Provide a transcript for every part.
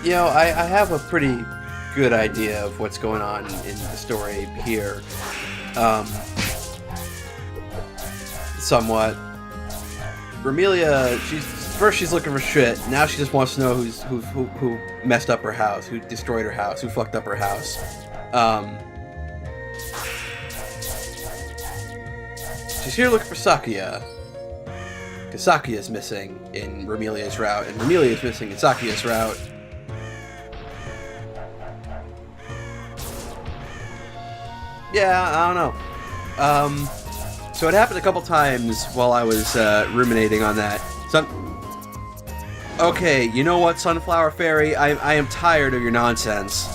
You know, I have a pretty good idea of what's going on in the story here. Um, somewhat. Remilia, she's looking for shit. Now she just wants to know who messed up her house, who destroyed her house, who fucked up her house. She's here looking for Sakuya. Because Sakuya is missing in Remilia's route, and Remilia is missing in Sakuya's route. Yeah, I don't know. So it happened a couple times while I was ruminating on that. Okay, you know what, Sunflower Fairy? I am tired of your nonsense.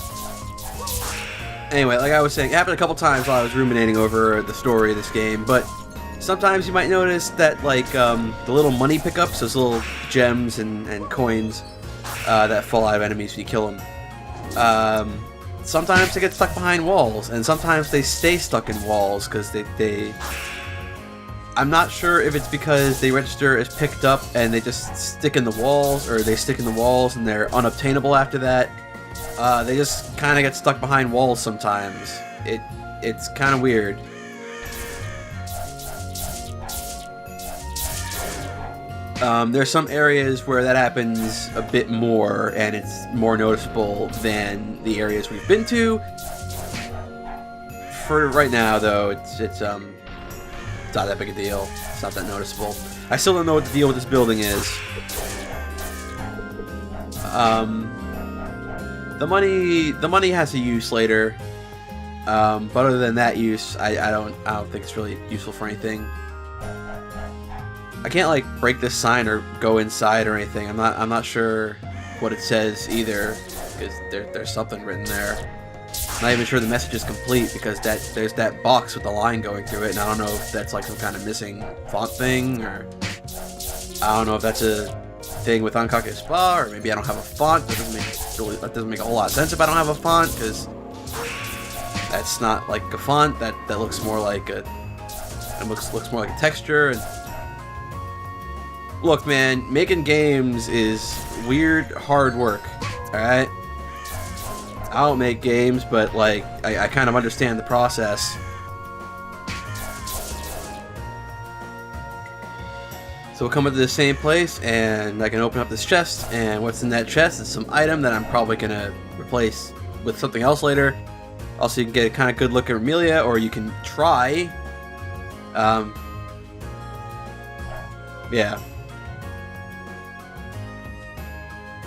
Anyway, like I was saying, it happened a couple times while I was ruminating over the story of this game, but sometimes you might notice that, like, the little money pickups, those little gems and coins that fall out of enemies if you kill them, sometimes they get stuck behind walls, and sometimes they stay stuck in walls because they I'm not sure if it's because they register as picked up and they just stick in the walls, or they stick in the walls and they're unobtainable after that. They just kind of get stuck behind walls sometimes. It's kind of weird. There's some areas where that happens a bit more, and it's more noticeable than the areas we've been to. For right now, though, it's not that big a deal. It's not that noticeable. I still don't know what the deal with this building is. The money has a use later. But other than that use, I don't think it's really useful for anything. I can't like break this sign or go inside or anything. I'm not sure what it says either, because there's something written there. I'm not even sure the message is complete because there's that box with the line going through it, and I don't know if that's like some kind of missing font thing, or I don't know if that's a thing with Ankake Spa, or maybe I don't have a font. That doesn't make a whole lot of sense if I don't have a font, because that's not like a font. That looks more like it looks more like a texture. And look, man, making games is weird, hard work. All right. I don't make games, but like I kind of understand the process. So we'll come into the same place, and I can open up this chest, and what's in that chest is some item that I'm probably gonna replace with something else later. Also, you can get a kind of good look at Remilia, or you can try. Yeah.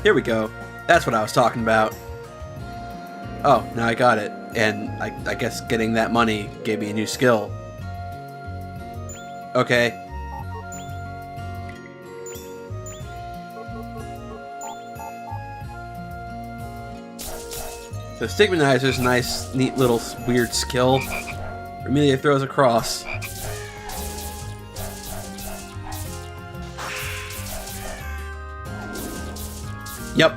Here we go. That's what I was talking about. Oh, now I got it. And I guess getting that money gave me a new skill. Okay. So Stigmatizer's a nice, neat little weird skill. Remilia throws across. Yep.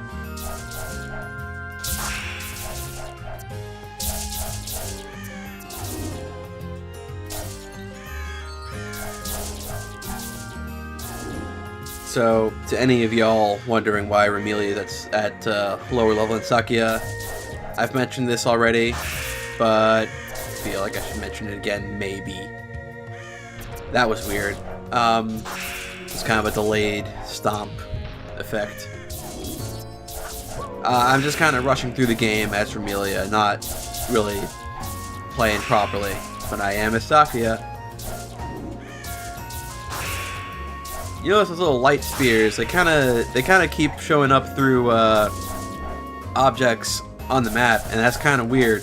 So, to any of y'all wondering why Remilia that's at lower level than Sakuya, I've mentioned this already, but I feel like I should mention it again, maybe. That was weird. It's kind of a delayed stomp effect. I'm just kind of rushing through the game as Remilia, not really playing properly, but I am as Sakuya. You notice those little light spheres, they kind of keep showing up through objects on the map, and that's kind of weird.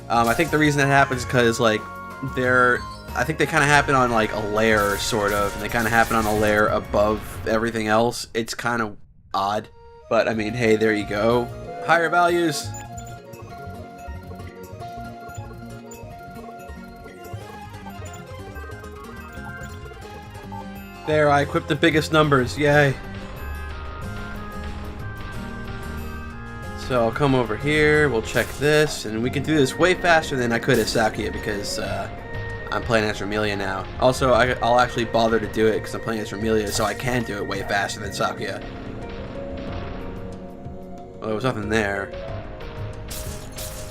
I think the reason that happens is because like I think they kind of happen on like a layer, sort of, and they kind of happen on a layer above everything else. It's kind of odd, but I mean, hey, there you go. Higher values. There, I equipped the biggest numbers, yay. So I'll come over here, we'll check this, and we can do this way faster than I could as Sakuya because I'm playing as Remilia now. Also, I'll actually bother to do it because I'm playing as Remilia, so I can do it way faster than Sakuya. Well, there was nothing there.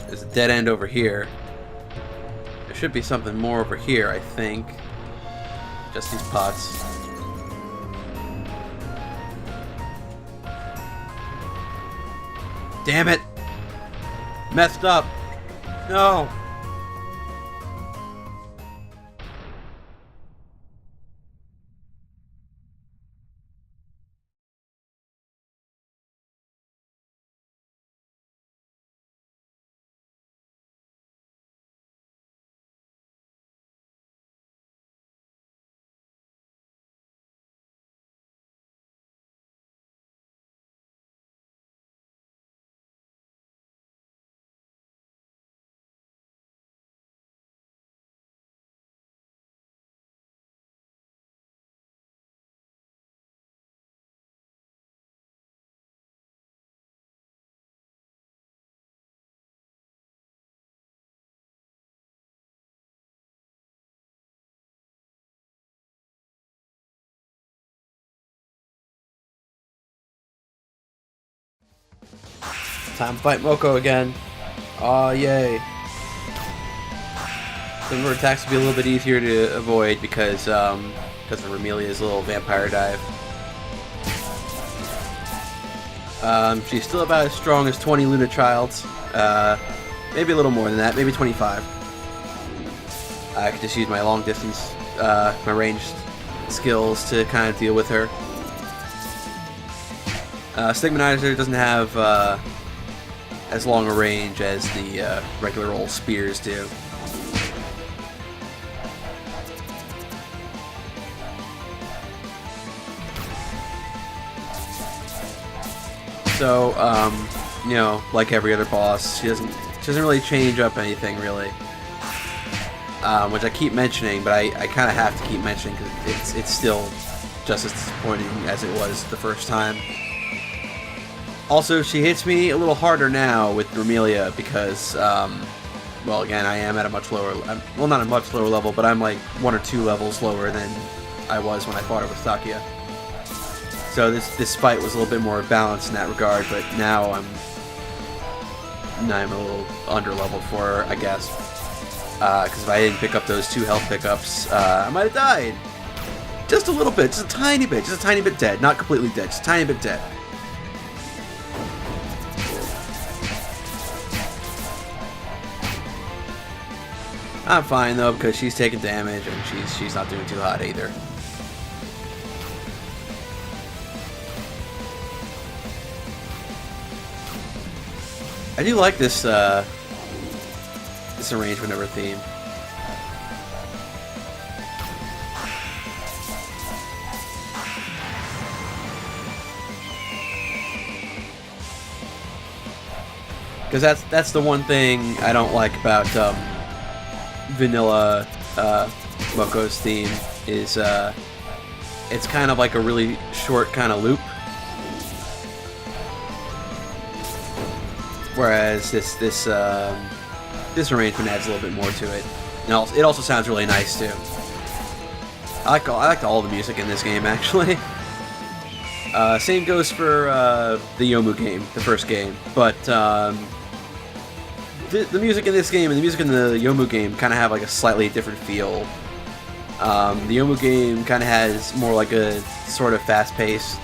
There's a dead end over here. There should be something more over here, I think. Just these pots. Damn it! Messed up! No! Time to fight Moko again. Aw, yay. Some of her attacks will be a little bit easier to avoid because of Remilia's little vampire dive. She's still about as strong as 20 Luna Childs. Maybe a little more than that, maybe 25. I could just use my long distance, my ranged skills to kind of deal with her. Stigmatizer doesn't have as long a range as the regular old spears do. So, you know, like every other boss, she doesn't really change up anything really. Which I keep mentioning, but I kind of have to keep mentioning because it's still just as disappointing as it was the first time. Also, she hits me a little harder now with Remilia because, well, again, I am at a much lower, well, not a much lower level, but I'm like 1 or 2 levels lower than I was when I fought her with Sakia. So this fight was a little bit more balanced in that regard, but now I'm a little under-leveled for her, I guess. Because if I didn't pick up those 2 health pickups, I might have died. Just a little bit, just a tiny bit dead. Not completely dead, just a tiny bit dead. I'm fine though because she's taking damage and she's not doing too hot either. I do like this this arrangement of her theme. Because that's the one thing I don't like about vanilla Moko's theme is it's kind of like a really short kind of loop, whereas this arrangement adds a little bit more to it. And it also sounds really nice too. I like all the music in this game actually. Same goes for the Yomu game, the first game, but the music in this game and the music in the Yomu game kind of have like a slightly different feel. The Yomu game kind of has more like a sort of fast-paced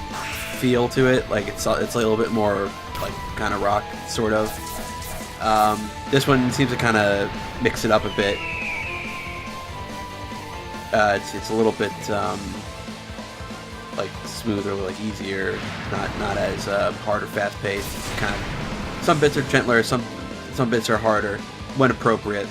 feel to it, like it's a little bit more like kind of rock sort of. This one seems to kind of mix it up a bit. It's a little bit like smoother, like easier, not as hard or fast-paced. Kind of some bits are gentler, some bits are harder when appropriate.